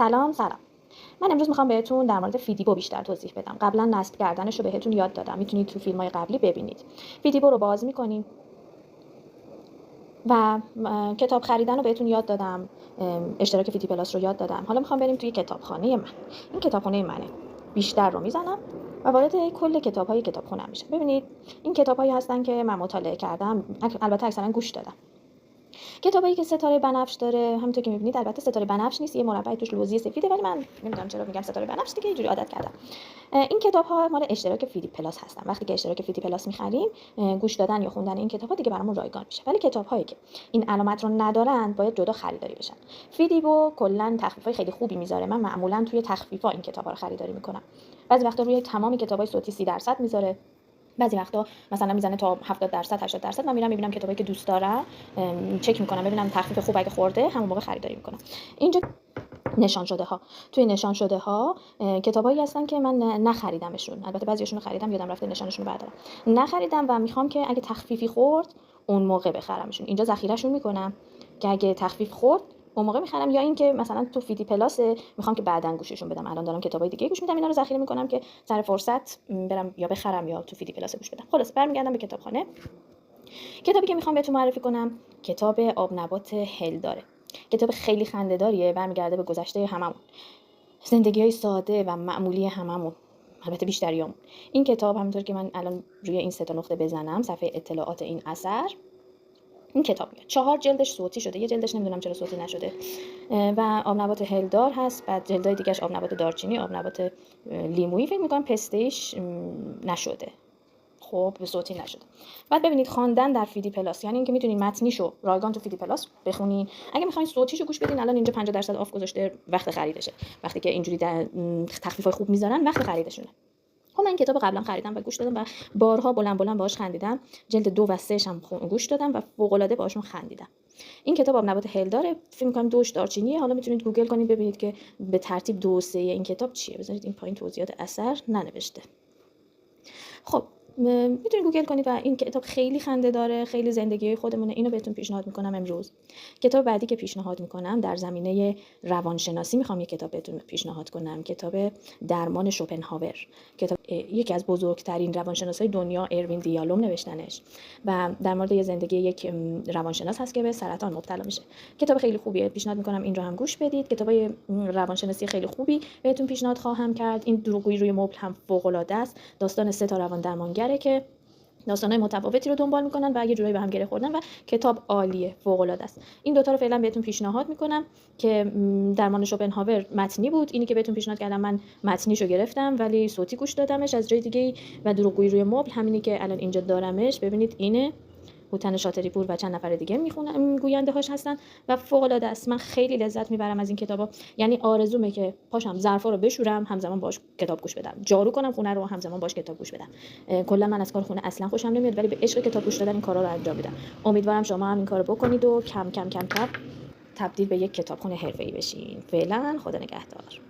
سلام. من امروز میخوام بهتون در مورد فیدیبو بیشتر توضیح بدم. قبلا نصب کردنش رو بهتون یاد دادم. میتونید تو فیلم‌های قبلی ببینید. فیدیبو رو باز میکنیم و کتاب خریدن رو بهتون یاد دادم. اشتراک فیدی پلاس رو یاد دادم. حالا میخوام بریم توی کتابخانه من. این کتابخانه منه. بیشتر رو میزنم و وارد کل کتاب‌های کتابخونه میشم. ببینید این کتاب‌هایی هستن که من مطالعه کردم. البته اکثرا گوش دادم. کتابایی که ستاره بنفش داره، همونطور که می‌بینید البته ستاره بنفش نیست، یه مربع توش لوزی سفیده، ولی من نمیدونم چرا میگم ستاره بنفش، دیگه اینجوری عادت کردم. این کتاب‌ها مال اشتراک فیدی پلاس هستن. وقتی که اشتراک فیدی پلاس می‌خریم، گوش دادن یا خوندن این کتاب‌ها دیگه برامون رایگان میشه. ولی کتاب‌هایی که این علامت رو ندارن باید جدا خریداری بشن. فیدیبو کلاً تخفیفای خیلی خوبی میذاره. من معمولاً توی تخفیفا این کتاب‌ها رو خریداری می‌کنم. بعضی وقتا روی تمام کتاب‌های صوتی 30% میذاره. بعضی وقتا مثلا میزنه تا 70% 80%. من میرم میبینم کتابایی که دوست دارم، چک میکنم ببینم تخفیف خوب اگه خورده همون موقع خریداری میکنم. اینجا نشان شده ها، توی نشان شده ها کتابایی هستن که من نخریدمشون. البته بعضیاشون رو خریدم، یادم رفته نشانشون رو بردارم. نخریدم و میخوام که اگه تخفیفی خورد اون موقع بخرمشون. اینجا ذخیرهشون میکنم که اگه تخفیف خورد اون موقع میخرم، یا اینکه مثلا تو فیدی پلاس میخوام که بعداً گوششون بدم. الان دارم کتابای دیگه گوش میدم، اینا رو ذخیره میکنم که سر فرصت برم یا بخرم یا تو فیدی پلاس گوش بدم. خلاص برمیگردم به کتابخانه. کتابی که میخوام بهتون معرفی کنم کتاب آب نبات هل داره. کتاب خیلی خنده‌داریه، برمیگرده به گذشته هممون، زندگی‌های ساده و معمولی هممون، البته بیشتریامون. این کتاب همونطور که من الان روی این 3 نقطه بزنم صفحه اطلاعات این اثر، این کتاب میاد 4 جلدش صوتی شده، یه جلدش نمیدونم چرا صوتی نشده و آب نبات هلدار هست. بعد جلدای دیگه‌اش آب نبات دارچینی، آب نبات لیمویی، فکر می‌کنم پسته‌ایش نشده، خب به صوتی نشده. بعد ببینید خواندن در فیدی پلاس یعنی اینکه میتونین متنیشو رایگان تو فیدی پلاس بخونین. اگه میخواین صوتیشو گوش بدین الان اینجا 50% آف گذاشته، وقت خریدشه. وقتی که اینجوری تخفیفای خوب میذارن وقت خریدشونه. خب من کتاب قبلا خریدم و گوش دادم و بارها بلند باهاش خندیدم. جلد 2 و 3 هم گوش دادم و فوق العاده باهاشون خندیدم. این کتاب آب نبات هل داره، فکر می‌کنم 2 دارچینیه. حالا میتونید گوگل کنید ببینید که به ترتیب 2 و 3 این کتاب چیه. بذارید این پایین توضیحات اثر ننوشته. خب میتونید گوگل کنید و این کتاب خیلی خنده داره، خیلی زندگی خودمونه. اینو بهتون پیشنهاد میکنم امروز. کتاب بعدی که پیشنهاد میکنم در زمینه روانشناسی میخوام یک کتاب بهتون پیشنهاد کنم، کتاب درمان شوپنهاور. کتاب یکی از بزرگترین روانشناسای دنیا، اروین دیالوم نوشتنش و در مورد یه زندگی یک روانشناس هست که به سرطان مبتلا میشه. کتاب خیلی خوبیه، پیشنهاد میکنم این رو هم گوش بدید. کتابای روانشناسی خیلی خوبی بهتون پیشنهاد خواهم کرد. این دروغگویی روی مبل هم فوق العاده است. داستان 3 روان درمانگره که داستان‌های متفاوتی رو دنبال میکنن و یه جورایی به هم گره خوردن و کتاب عالیه، فوق العاده است. این دوتا رو فعلا بهتون پیشنهاد میکنم که درمان شوپنهاور متنی بود. اینی که بهتون پیشنهاد کردم من متنیشو گرفتم ولی صوتی گوش دادمش از جای دیگه و دروغگویی روی مبل همینی که الان اینجا دارمش. ببینید اینه، هوتن شاطری پور و چند نفر دیگه میخونن، گوینده هاش هستن و فوق العاده است. من خیلی لذت میبرم از این کتابا. یعنی آرزومه که پاشم ظرفا رو بشورم همزمان باش کتاب گوش بدم، جارو کنم خونه رو همزمان باش کتاب گوش بدم. کلا من از کار خونه اصلا خوشم نمیاد ولی به عشق کتاب گوش دادن این کارا رو انجام میدم. امیدوارم شما هم این کارو بکنید و کم کم تبدیل به یک کتابخونه حرفه‌ای بشین. فعلا خدا نگهدار.